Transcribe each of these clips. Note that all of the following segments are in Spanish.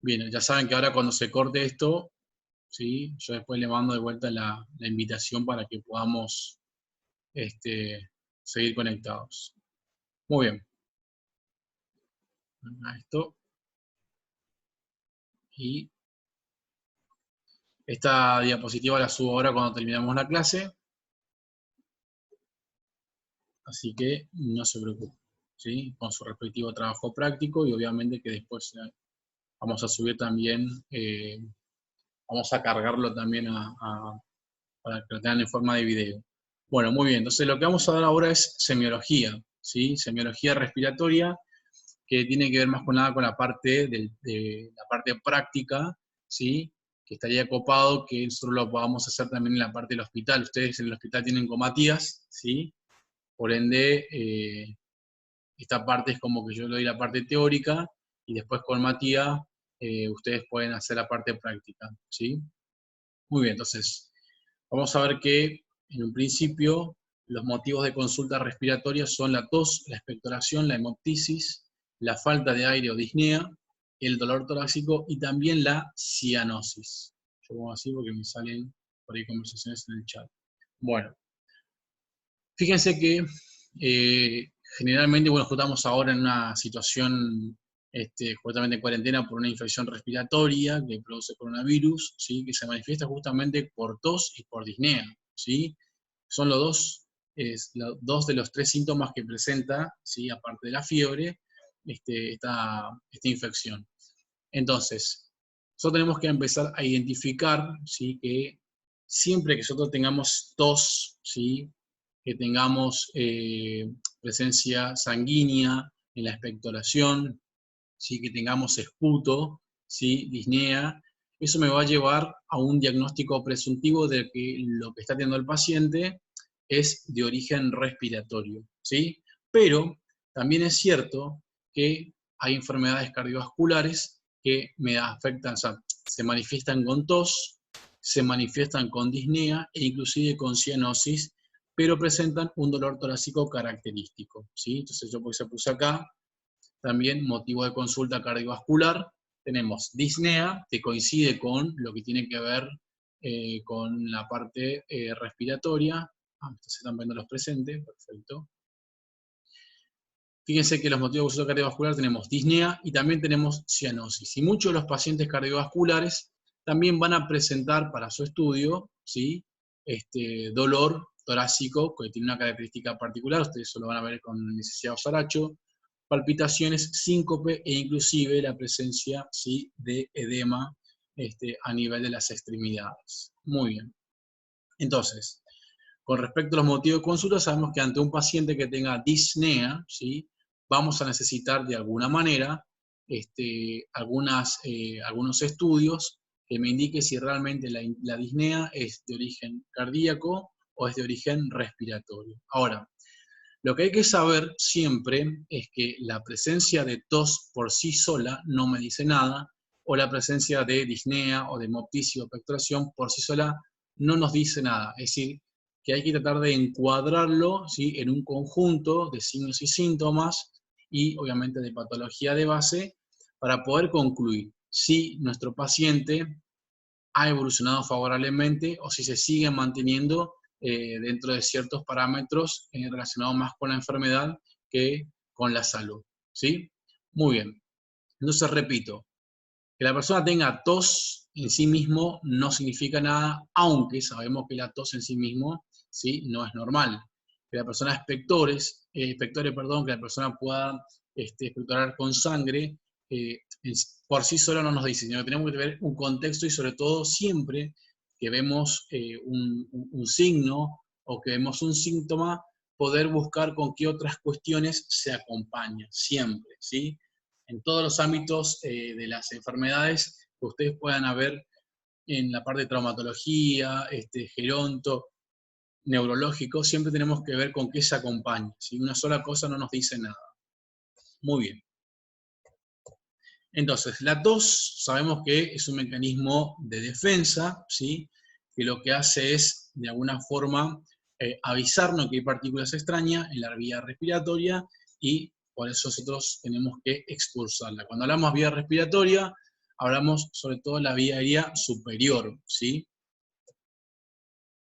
Bien, ya saben que ahora cuando se corte esto, ¿sí? Yo después le mando de vuelta la invitación para que podamos seguir conectados. Muy bien. A esto. Y esta diapositiva la subo ahora cuando terminamos la clase. Así que no se preocupen, ¿sí? Con su respectivo trabajo práctico y obviamente que después vamos a subir también, vamos a cargarlo también para que lo tengan en forma de video. Bueno, muy bien. Entonces lo que vamos a dar ahora es semiología, ¿sí? Semiología respiratoria, que tiene que ver más con nada con la parte de la parte práctica, ¿sí? Que estaría copado que nosotros lo podamos hacer también en la parte del hospital. Ustedes en el hospital tienen con Matías, ¿sí? Por ende, esta parte es como que yo le doy la parte teórica y después con Matías ustedes pueden hacer la parte práctica, ¿sí? Muy bien, entonces vamos a ver que en un principio los motivos de consulta respiratoria son la tos, la expectoración, la hemoptisis, la falta de aire o disnea, el dolor torácico y también la cianosis. Yo pongo así porque me salen por ahí conversaciones en el chat. Bueno, fíjense que generalmente, bueno, estamos ahora en una situación justamente en cuarentena por una infección respiratoria que produce coronavirus, ¿sí? Que se manifiesta justamente por tos y por disnea, ¿sí? Son los dos de los tres síntomas que presenta, ¿sí? Aparte de la fiebre, esta infección. Entonces, nosotros tenemos que empezar a identificar, ¿sí? Que siempre que nosotros tengamos tos, ¿sí? Que tengamos presencia sanguínea en la expectoración, ¿sí? Que tengamos esputo, ¿sí? Disnea, eso me va a llevar a un diagnóstico presuntivo de que lo que está teniendo el paciente es de origen respiratorio, ¿sí? Pero también es cierto que hay enfermedades cardiovasculares que me afectan, o sea, se manifiestan con tos, se manifiestan con disnea e inclusive con cianosis, pero presentan un dolor torácico característico, ¿sí? Entonces yo se puse acá, también motivo de consulta cardiovascular, tenemos disnea, que coincide con lo que tiene que ver con la parte respiratoria. Se están viendo los presentes, perfecto. Fíjense que los motivos de consulta cardiovascular tenemos disnea y también tenemos cianosis. Y muchos de los pacientes cardiovasculares también van a presentar para su estudio, ¿sí? Dolor torácico, que tiene una característica particular, ustedes eso lo van a ver con el licenciado Saracho, palpitaciones, síncope e inclusive la presencia, ¿sí? De edema a nivel de las extremidades. Muy bien. Entonces, con respecto a los motivos de consulta, sabemos que ante un paciente que tenga disnea, ¿sí? Vamos a necesitar de alguna manera algunos estudios que me indique si realmente la disnea es de origen cardíaco o es de origen respiratorio. Ahora, lo que hay que saber siempre es que la presencia de tos por sí sola no me dice nada, o la presencia de disnea o de hemoptisis o expectoración por sí sola no nos dice nada. Es decir, que hay que tratar de encuadrarlo, ¿sí? En un conjunto de signos y síntomas y obviamente de patología de base para poder concluir si nuestro paciente ha evolucionado favorablemente o si se sigue manteniendo dentro de ciertos parámetros relacionados más con la enfermedad que con la salud, ¿sí? Muy bien. Entonces, repito, que la persona tenga tos en sí mismo no significa nada, aunque sabemos que la tos en sí mismo, ¿sí? No es normal. Que la persona que la persona pueda expectorar con sangre, por sí sola no nos dice, sino que tenemos que ver un contexto y sobre todo siempre que vemos un signo o que vemos un síntoma, poder buscar con qué otras cuestiones se acompaña, siempre, ¿sí? En todos los ámbitos de las enfermedades que ustedes puedan haber en la parte de traumatología, geronto, neurológico, siempre tenemos que ver con qué se acompaña. ¿Sí? Una sola cosa no nos dice nada. Muy bien. Entonces, la tos sabemos que es un mecanismo de defensa, ¿sí? Que lo que hace es, de alguna forma, avisarnos que hay partículas extrañas en la vía respiratoria y por eso nosotros tenemos que expulsarla. Cuando hablamos de vía respiratoria, hablamos sobre todo de la vía aérea superior, ¿sí?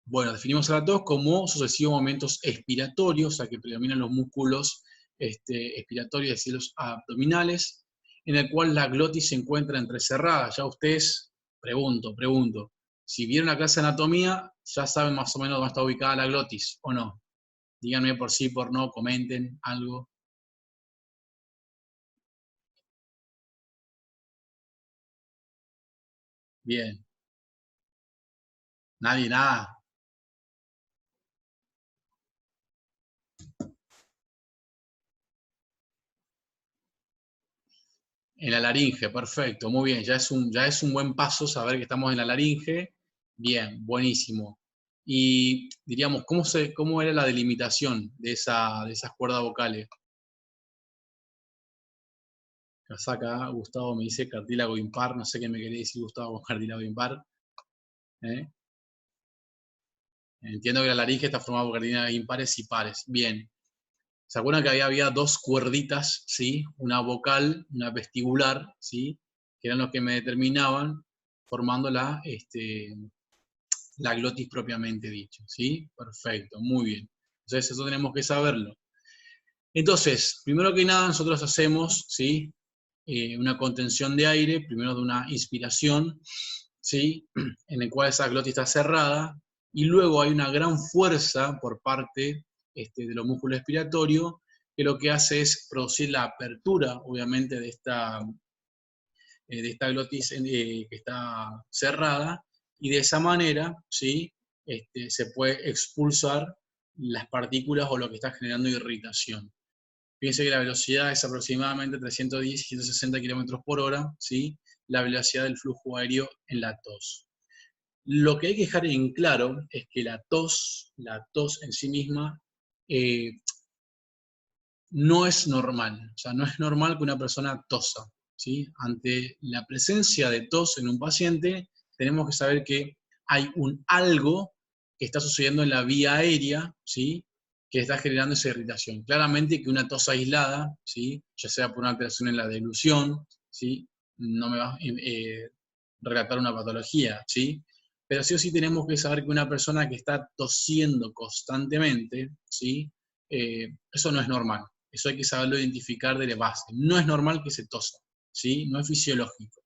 Bueno, definimos a la tos como sucesivos momentos expiratorios, o sea, que predominan los músculos expiratorios de cielos abdominales, en el cual la glotis se encuentra entrecerrada. Ya ustedes, pregunto, si vieron la clase de anatomía, ya saben más o menos dónde está ubicada la glotis, ¿o no? Díganme por sí, por no, comenten algo. Bien. Nadie, nada. En la laringe, perfecto, muy bien. Ya es un buen paso saber que estamos en la laringe. Bien, buenísimo. Y diríamos, cómo era la delimitación de esas cuerdas vocales? Acá Gustavo me dice cartílago impar, no sé qué me quería decir Gustavo con cartílago impar. ¿Eh? Entiendo que la laringe está formada por cartílagos impares y pares. Bien. ¿Se acuerdan que había dos cuerditas, ¿sí? Una vocal, una vestibular, ¿sí? Que eran los que me determinaban formando la glotis propiamente dicho, ¿sí? Perfecto, muy bien. Entonces eso tenemos que saberlo. Entonces, primero que nada nosotros hacemos, ¿sí? Una contención de aire, primero de una inspiración, ¿sí? En el cual esa glotis está cerrada, y luego hay una gran fuerza por parte de los músculos expiratorios, que lo que hace es producir la apertura, obviamente, de esta glotis que está cerrada, y de esa manera, ¿sí? Se puede expulsar las partículas o lo que está generando irritación. Fíjense que la velocidad es aproximadamente 310 y 160 km por hora, ¿sí? La velocidad del flujo aéreo en la tos. Lo que hay que dejar en claro es que la tos en sí misma, eh, no es normal. O sea, no es normal que una persona tosa, ¿sí? Ante la presencia de tos en un paciente, tenemos que saber que hay un algo que está sucediendo en la vía aérea, ¿sí? Que está generando esa irritación. Claramente que una tos aislada, ¿sí? Ya sea por una alteración en la deglución, ¿sí? No me va a relatar una patología, ¿sí? Pero sí o sí tenemos que saber que una persona que está tosiendo constantemente, ¿sí? Eso no es normal. Eso hay que saberlo identificar de la base. No es normal que se tosa, ¿sí? No es fisiológico.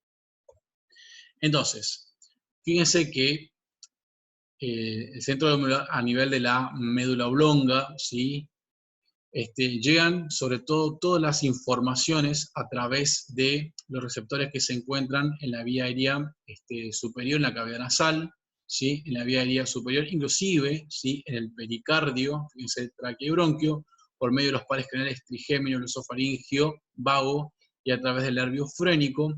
Entonces, fíjense que el centro a nivel de la médula oblonga, ¿sí? Llegan sobre todo todas las informaciones a través de los receptores que se encuentran en la vía aérea superior, en la cavidad nasal, ¿sí? En la vía aérea superior, inclusive, ¿sí? En el pericardio, fíjense, tráquea y bronquio, por medio de los pares canales trigémino, glosofaringio, vago, y a través del nervio frénico,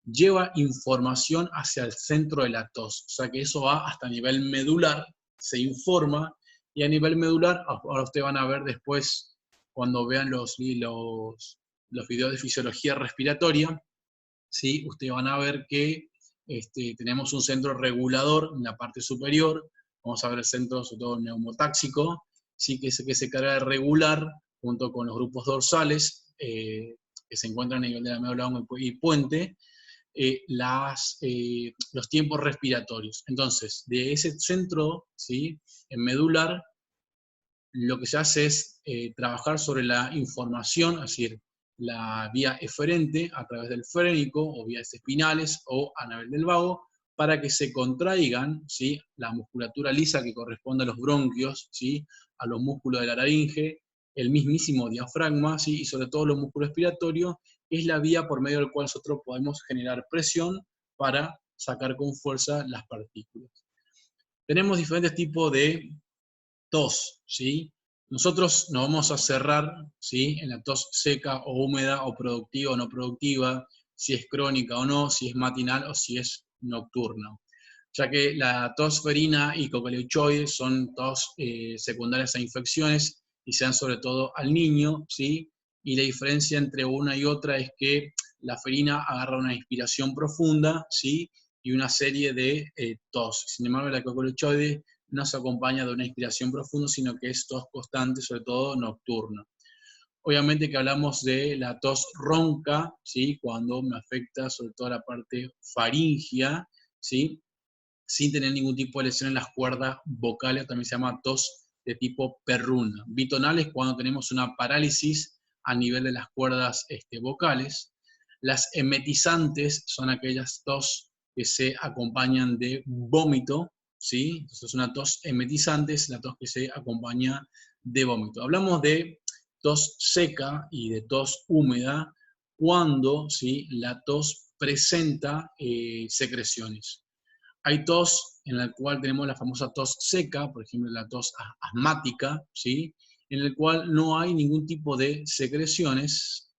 lleva información hacia el centro de la tos. O sea que eso va hasta nivel medular, se informa, y a nivel medular, ahora ustedes van a ver después, cuando vean los videos de fisiología respiratoria, ¿sí? Ustedes van a ver que tenemos un centro regulador en la parte superior, vamos a ver el centro sobre todo neumotáxico, ¿sí? que se carga de regular junto con los grupos dorsales que se encuentran a nivel de la médula y puente, los tiempos respiratorios. Entonces, de ese centro, ¿sí? En medular, lo que se hace es trabajar sobre la información, es decir, la vía eferente a través del frénico o vías espinales o a nivel del vago, para que se contraigan, ¿sí? La musculatura lisa que corresponde a los bronquios, ¿sí? A los músculos de la laringe, el mismísimo diafragma, ¿sí? Y sobre todo los músculos respiratorios, es la vía por medio del cual nosotros podemos generar presión para sacar con fuerza las partículas. Tenemos diferentes tipos de tos, ¿sí? Nosotros nos vamos a cerrar, ¿sí? En la tos seca o húmeda o productiva o no productiva, si es crónica o no, si es matinal o si es nocturna. Ya que la tos ferina y cocoleuchoides son tos secundarias a infecciones y se dan sobre todo al niño, ¿sí? Y la diferencia entre una y otra es que la ferina agarra una inspiración profunda, ¿sí? Y una serie de tos. Sin embargo, la cocoleuchoides no se acompaña de una inspiración profunda, sino que es tos constante, sobre todo nocturna. Obviamente que hablamos de la tos ronca, ¿sí? Cuando me afecta sobre todo la parte faríngea, ¿sí? Sin tener ningún tipo de lesión en las cuerdas vocales, también se llama tos de tipo perruna. Bitonal es cuando tenemos una parálisis a nivel de las cuerdas vocales. Las emetizantes son aquellas tos que se acompañan de vómito, ¿sí? Entonces una tos emetizante es la tos que se acompaña de vómito. Hablamos de tos seca y de tos húmeda cuando, ¿sí?, la tos presenta secreciones. Hay tos en la cual tenemos la famosa tos seca, por ejemplo la tos asmática, ¿sí?, en el cual no hay ningún tipo de secreciones,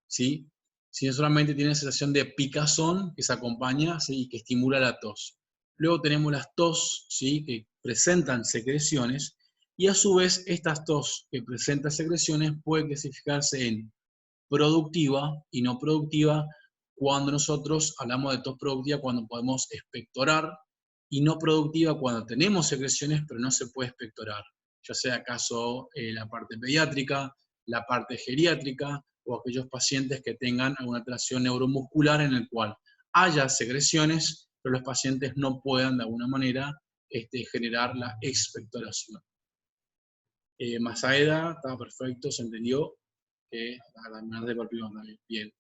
¿sí?, sino solamente tiene sensación de picazón que se acompaña, ¿sí?, y que estimula la tos. Luego tenemos las tos, ¿sí?, que presentan secreciones, y a su vez estas tos que presentan secreciones pueden clasificarse en productiva y no productiva, cuando nosotros hablamos de tos productiva cuando podemos expectorar, y no productiva cuando tenemos secreciones pero no se puede expectorar, ya sea acaso la parte pediátrica, la parte geriátrica o aquellos pacientes que tengan alguna alteración neuromuscular en el cual haya secreciones pero los pacientes no puedan de alguna manera generar la expectoración. Masaeda, estaba perfecto, se entendió que la menor de palpitón también. Bien.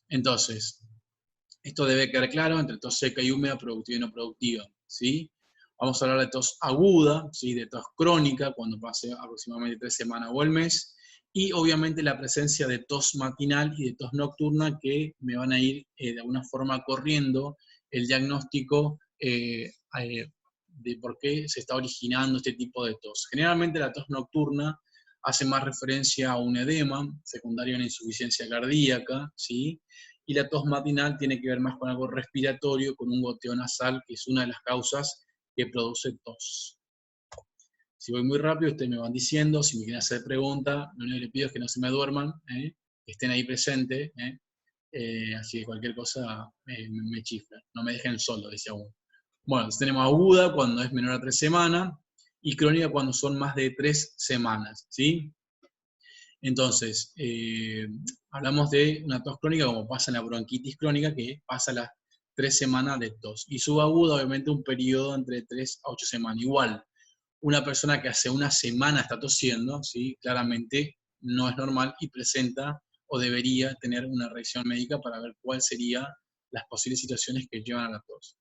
Entonces, esto debe quedar claro entre tos seca y húmeda, productiva y no productiva, ¿sí? Vamos a hablar de tos aguda, ¿sí?, de tos crónica, cuando pase aproximadamente 3 semanas o el mes, y obviamente la presencia de tos matinal y de tos nocturna que me van a ir de alguna forma corriendo el diagnóstico de por qué se está originando este tipo de tos. Generalmente la tos nocturna hace más referencia a un edema secundario a una insuficiencia cardíaca, ¿sí?, y la tos matinal tiene que ver más con algo respiratorio, con un goteo nasal, que es una de las causas que produce tos. Si voy muy rápido, ustedes me van diciendo, si me quieren hacer preguntas, lo único que les pido es que no se me duerman, que estén ahí presentes, así que cualquier cosa me chiflan, no me dejen solo, decía uno. Bueno, tenemos aguda cuando es menor a 3 semanas, y crónica cuando son más de 3 semanas, ¿sí? Entonces, hablamos de una tos crónica como pasa en la bronquitis crónica, que pasa las 3 semanas de tos. Y subaguda, obviamente, un periodo entre 3 a 8 semanas. Igual, una persona que hace una semana está tosiendo, ¿sí?, claramente no es normal y presenta o debería tener una revisión médica para ver cuáles serían las posibles situaciones que llevan a la tos.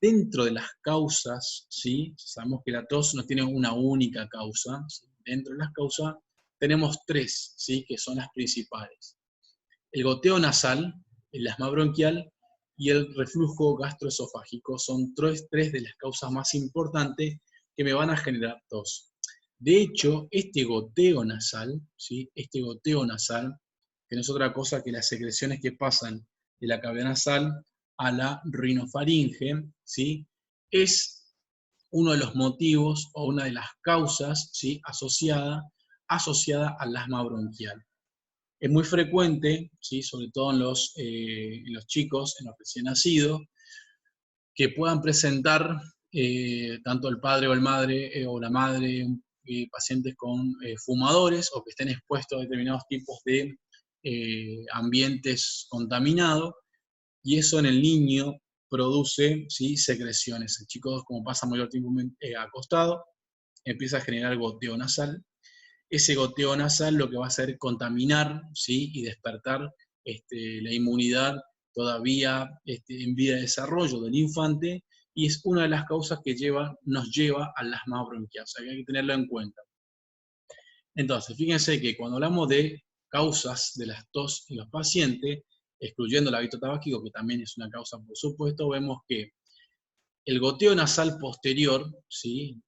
Dentro de las causas, ¿sí?, sabemos que la tos no tiene una única causa, ¿sí? Dentro de las causas tenemos 3, ¿sí?, que son las principales. El goteo nasal, el asma bronquial y el reflujo gastroesofágico son 3 de las causas más importantes que me van a generar tos. De hecho, este goteo nasal, ¿sí?, este goteo nasal, que no es otra cosa que las secreciones que pasan de la cavidad nasal a la rinofaringe, ¿sí?, es uno de los motivos o una de las causas, ¿sí?, asociada al asma bronquial. Es muy frecuente, ¿sí?, sobre todo en los chicos, en los recién nacidos, que puedan presentar tanto el padre o el madre o la madre, pacientes con fumadores o que estén expuestos a determinados tipos de ambientes contaminados, y eso en el niño produce, ¿sí?, secreciones. El chico, como pasa mayor tiempo acostado, empieza a generar goteo nasal. Ese goteo nasal lo que va a hacer es contaminar, ¿sí?, y despertar la inmunidad todavía en vía de desarrollo del infante, y es una de las causas que nos lleva al asma bronquial, o sea que hay que tenerlo en cuenta. Entonces, fíjense que cuando hablamos de causas de las tos en los pacientes, excluyendo el hábito tabáquico, que también es una causa por supuesto, vemos que el goteo nasal posterior, ¿sí?,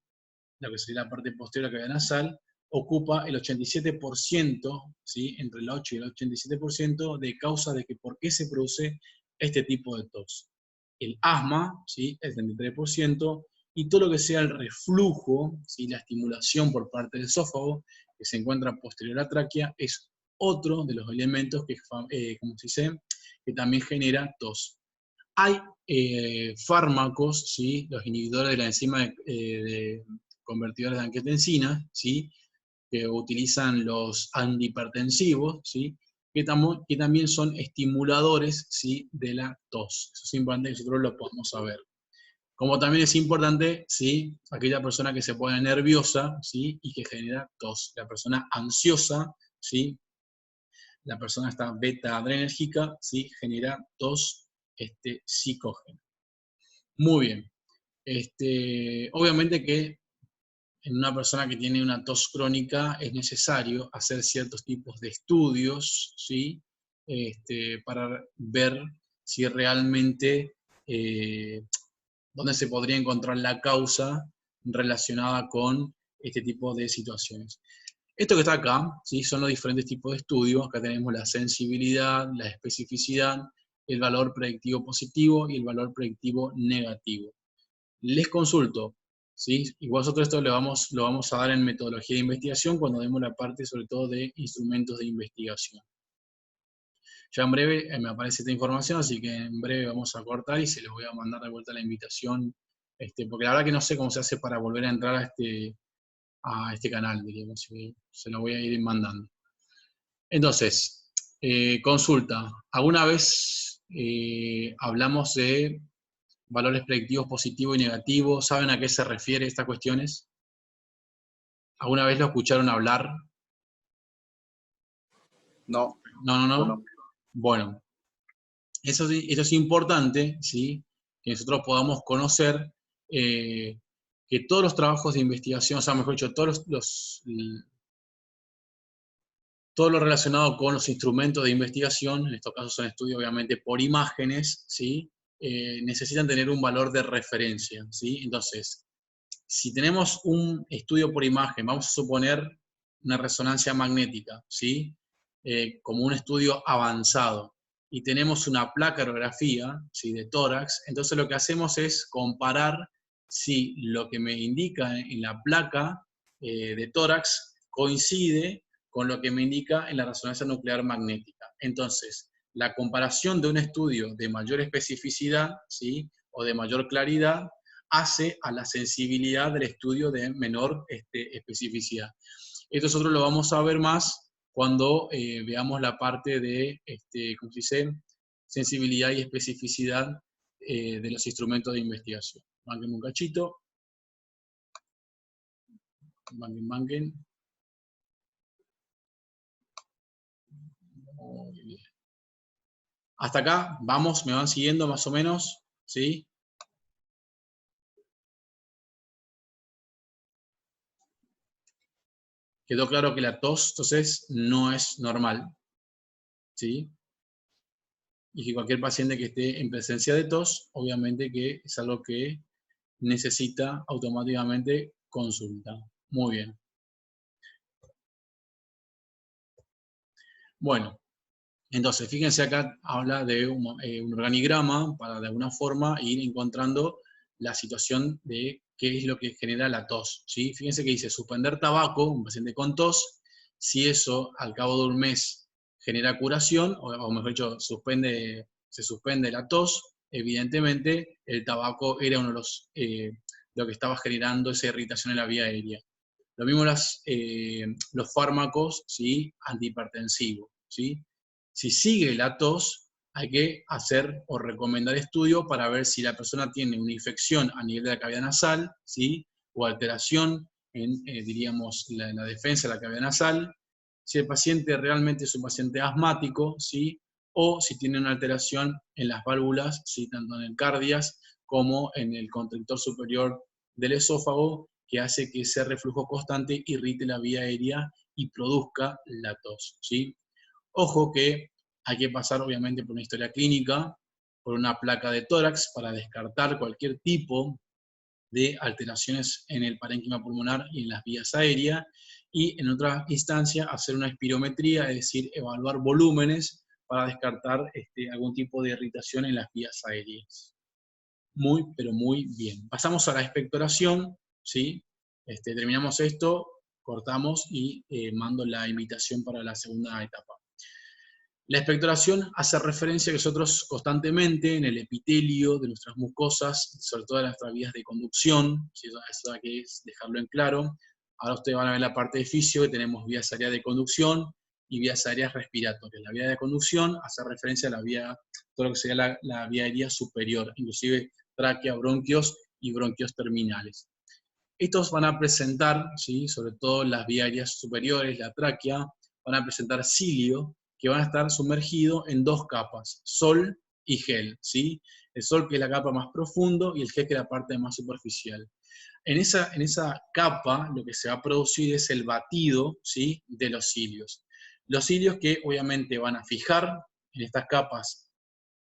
lo que sería la parte posterior de la cavidad nasal, ocupa el 87%, ¿sí?, entre el 8 y el 87% de causas de que por qué se produce este tipo de tos. El asma, ¿sí?, el 33%, y todo lo que sea el reflujo, ¿sí?, la estimulación por parte del esófago, que se encuentra posterior a la tráquea, es otro de los elementos que, como se dice, que también genera tos. Hay fármacos, ¿sí?, los inhibidores de la enzima de convertidores de angiotensina, ¿sí?, que utilizan los antihipertensivos, ¿sí? Que también son estimuladores, ¿sí? De la tos. Eso es importante que nosotros lo podamos saber. Como también es importante, ¿sí? Aquella persona que se pone nerviosa, ¿sí? Y que genera tos. La persona ansiosa, ¿sí? La persona está beta adrenérgica, ¿sí? Genera tos psicógena. Muy bien. Obviamente que en una persona que tiene una tos crónica es necesario hacer ciertos tipos de estudios, ¿sí? Para ver si realmente dónde se podría encontrar la causa relacionada con este tipo de situaciones. Esto que está acá, ¿sí? Son los diferentes tipos de estudios. Acá tenemos la sensibilidad, la especificidad, el valor predictivo positivo y el valor predictivo negativo. Les consulto, ¿sí? Igual nosotros esto lo vamos a dar en metodología de investigación cuando demos la parte sobre todo de instrumentos de investigación. Ya en breve me aparece esta información, así que en breve vamos a cortar y se les voy a mandar de vuelta la invitación, porque la verdad que no sé cómo se hace para volver a entrar a este canal, diríamos, se lo voy a ir mandando. Entonces, consulta, ¿alguna vez hablamos de valores predictivos positivos y negativos? ¿Saben a qué se refiere estas cuestiones? ¿Alguna vez lo escucharon hablar? No. No. Bueno, eso es importante, ¿sí? Que nosotros podamos conocer que todos los trabajos de investigación, o sea, mejor dicho, todo lo relacionado con los instrumentos de investigación, en estos casos son estudios obviamente por imágenes, ¿sí? Necesitan tener un valor de referencia, ¿sí? Entonces, si tenemos un estudio por imagen, vamos a suponer una resonancia magnética, ¿sí? Como un estudio avanzado, y tenemos una placa aerografía, ¿sí? De tórax, entonces lo que hacemos es comparar si lo que me indica en la placa de tórax coincide con lo que me indica en la resonancia nuclear magnética. Entonces, la comparación de un estudio de mayor especificidad, ¿sí? O de mayor claridad, hace a la sensibilidad del estudio de menor especificidad. Esto nosotros lo vamos a ver más cuando veamos la parte de, ¿cómo se dice? Sensibilidad y especificidad de los instrumentos de investigación. Banquen un cachito. Banquen. Muy bien. Hasta acá, vamos, me van siguiendo más o menos, ¿sí? Quedó claro que la tos, entonces, no es normal, ¿sí? Y que cualquier paciente que esté en presencia de tos, obviamente que es algo que necesita automáticamente consulta. Muy bien. Bueno, entonces, fíjense acá, habla de un organigrama para de alguna forma ir encontrando la situación de qué es lo que genera la tos, ¿sí? Fíjense que dice suspender tabaco, un paciente con tos, si eso al cabo de un mes genera curación, o mejor dicho, se suspende la tos, evidentemente el tabaco era uno de lo que estaba generando esa irritación en la vía aérea. Lo mismo los fármacos, ¿sí? Antihipertensivos, ¿sí? Si sigue la tos, hay que hacer o recomendar estudio para ver si la persona tiene una infección a nivel de la cavidad nasal, ¿sí? O alteración en, diríamos, la defensa de la cavidad nasal, si el paciente realmente es un paciente asmático, ¿sí? O si tiene una alteración en las válvulas, ¿sí? Tanto en el cardias como en el constrictor superior del esófago, que hace que ese reflujo constante irrite la vía aérea y produzca la tos, ¿sí? Ojo que hay que pasar obviamente por una historia clínica, por una placa de tórax para descartar cualquier tipo de alteraciones en el parénquima pulmonar y en las vías aéreas, y en otra instancia hacer una espirometría, es decir, evaluar volúmenes para descartar algún tipo de irritación en las vías aéreas. Muy, pero muy bien. Pasamos a la expectoración, ¿sí? Terminamos esto, cortamos y mando la invitación para la segunda etapa. La expectoración hace referencia a que nosotros constantemente en el epitelio de nuestras mucosas, sobre todo en nuestras vías de conducción, ¿sí? Eso hay que dejarlo en claro, Ahora ustedes van a ver la parte de fisio, que tenemos vías aéreas de conducción y vías aéreas respiratorias. La vía de conducción hace referencia a la vía, todo lo que sería la vía aérea superior, inclusive tráquea, bronquios y bronquios terminales. Estos van a presentar, ¿sí?, sobre todo las vías aéreas superiores, la tráquea, van a presentar cilio, que van a estar sumergidos en dos capas, sol y gel, ¿sí? El sol, que es la capa más profundo, y el gel, que es la parte más superficial. En esa capa lo que se va a producir es el batido, ¿sí?, de los cilios. Los cilios que obviamente van a fijar en estas capas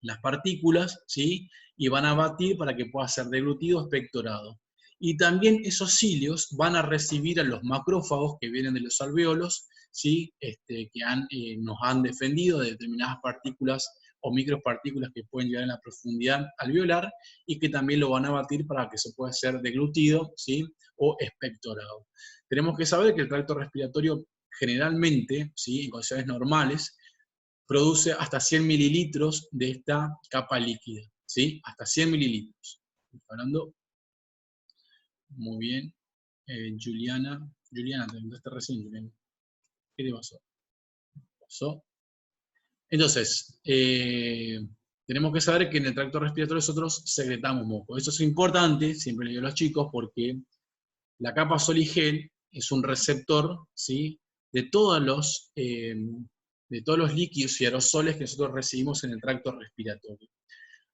las partículas, ¿sí?, y van a batir para que pueda ser deglutido o expectorado. Y también esos cilios van a recibir a los macrófagos que vienen de los alvéolos, ¿sí?, que nos han defendido de determinadas partículas o micropartículas que pueden llegar en la profundidad alveolar, y que también lo van a batir para que se pueda ser deglutido, ¿sí?, o expectorado. Tenemos que saber que el tracto respiratorio generalmente, ¿sí?, en condiciones normales, produce hasta 100 mililitros de esta capa líquida, ¿sí? Hasta 100 mililitros. Estoy hablando muy bien. Juliana, te preguntaste recién, Juliana. ¿Qué te pasó? Entonces, tenemos que saber que en el tracto respiratorio nosotros secretamos moco. Eso es importante, siempre le digo a los chicos, porque la capa sol y gel es un receptor, ¿sí?, de todos los líquidos y aerosoles que nosotros recibimos en el tracto respiratorio.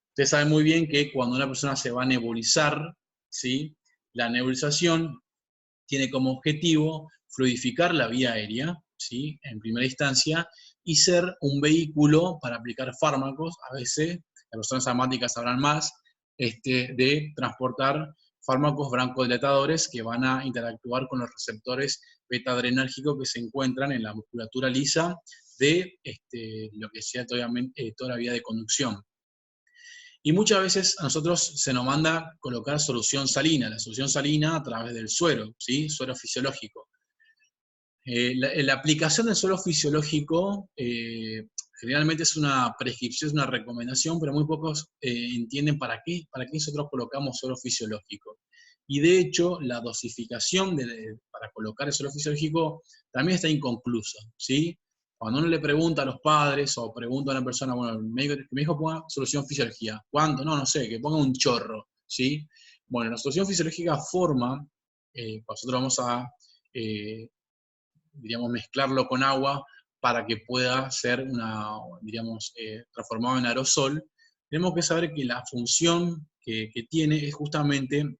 Ustedes saben muy bien que cuando una persona se va a nebulizar, ¿sí?, la nebulización tiene como objetivo fluidificar la vía aérea, ¿sí?, en primera instancia, y ser un vehículo para aplicar fármacos. A veces, las personas asmáticas sabrán más, de transportar fármacos broncodilatadores que van a interactuar con los receptores beta-adrenérgicos que se encuentran en la musculatura lisa de lo que sea toda la vía de conducción. Y muchas veces a nosotros se nos manda colocar solución salina, la solución salina a través del suero, ¿sí?, suero fisiológico. La aplicación del suero fisiológico generalmente es una prescripción, es una recomendación, pero muy pocos entienden para qué nosotros colocamos suero fisiológico. Y de hecho, la dosificación para colocar el suero fisiológico también está inconclusa, ¿sí? Cuando uno le pregunta a los padres o pregunta a una persona, bueno, que mi hijo ponga solución fisiológica, ¿cuánto? No sé, que ponga un chorro, ¿sí? Bueno, la solución fisiológica forma, nosotros vamos a mezclarlo con agua para que pueda ser transformado en aerosol. Tenemos que saber que la función que tiene es justamente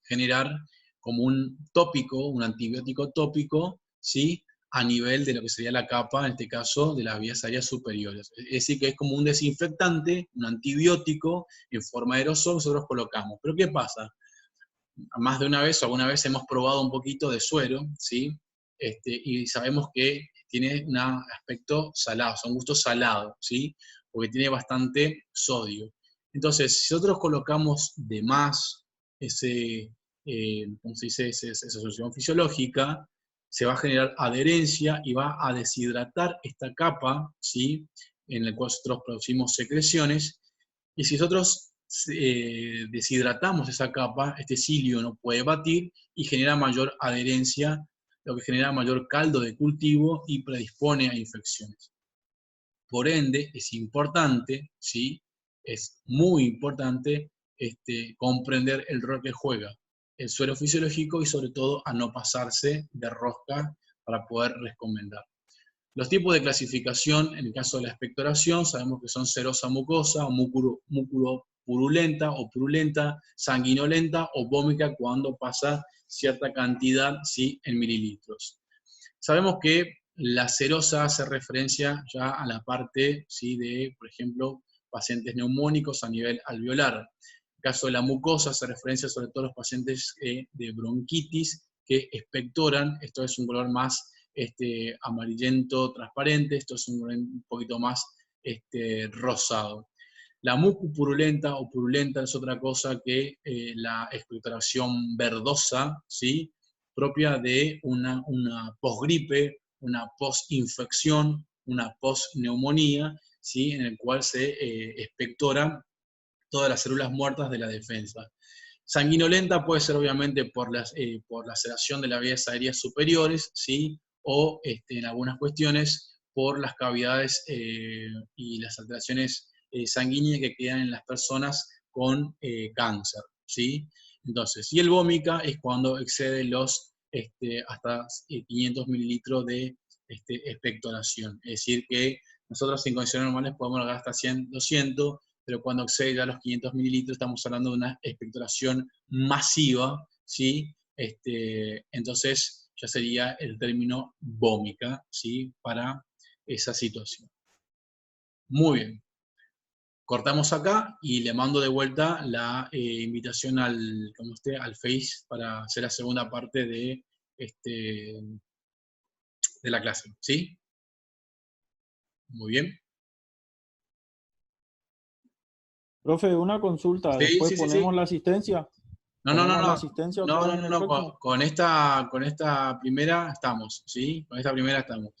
generar como un tópico, un antibiótico tópico, ¿sí?, a nivel de lo que sería la capa, en este caso, de las vías aéreas superiores. Es decir, que es como un desinfectante, un antibiótico en forma de aerosol, nosotros colocamos. Pero ¿qué pasa? Más de una vez o alguna vez hemos probado un poquito de suero, ¿sí?, y sabemos que tiene un aspecto salado, un gusto salado, ¿sí?, porque tiene bastante sodio. Entonces, si nosotros colocamos de más ¿cómo se dice?, esa solución fisiológica, se va a generar adherencia y va a deshidratar esta capa, ¿sí?, en la cual nosotros producimos secreciones, y si nosotros deshidratamos esa capa, este cilio no puede batir y genera mayor adherencia, lo que genera mayor caldo de cultivo y predispone a infecciones. Por ende, es importante, ¿sí?, es muy importante comprender el rol que juega el suero fisiológico y sobre todo a no pasarse de rosca para poder recomendar. Los tipos de clasificación, en el caso de la expectoración, sabemos que son serosa mucosa, múculo purulenta o purulenta, sanguinolenta o vómica cuando pasa cierta cantidad, ¿sí?, en mililitros. Sabemos que la serosa hace referencia ya a la parte, ¿sí?, de, por ejemplo, pacientes neumónicos a nivel alveolar. En el caso de la mucosa hace referencia sobre todo a los pacientes de bronquitis que expectoran. Esto es un color más amarillento transparente, esto es un poquito más rosado. La mucopurulenta o purulenta es otra cosa que la expectoración verdosa, ¿sí?, propia de una posgripe, una posinfección, una posneumonía, ¿sí?, en el cual se expectoran todas las células muertas de la defensa. Sanguinolenta puede ser obviamente por la laceración de las vías aéreas superiores, ¿sí? O en algunas cuestiones por las cavidades y las alteraciones sanguíneas que quedan en las personas con cáncer, ¿sí? Entonces, y el vómica es cuando excede los hasta 500 mililitros de expectoración. Es decir, que nosotros en condiciones normales podemos lograr hasta 100, 200, pero cuando excede a los 500 mililitros estamos hablando de una expectoración masiva, ¿sí? Entonces ya sería el término vómica, ¿sí? Para esa situación. Muy bien. Cortamos acá y le mando de vuelta la invitación al Face para hacer la segunda parte de la clase, ¿sí? Muy bien. Profe, una consulta, Sí, después sí, sí, sí. ponemos la asistencia. ¿Ponemos la asistencia otra vez en el próximo? Con esta primera estamos, ¿sí? Con esta primera estamos.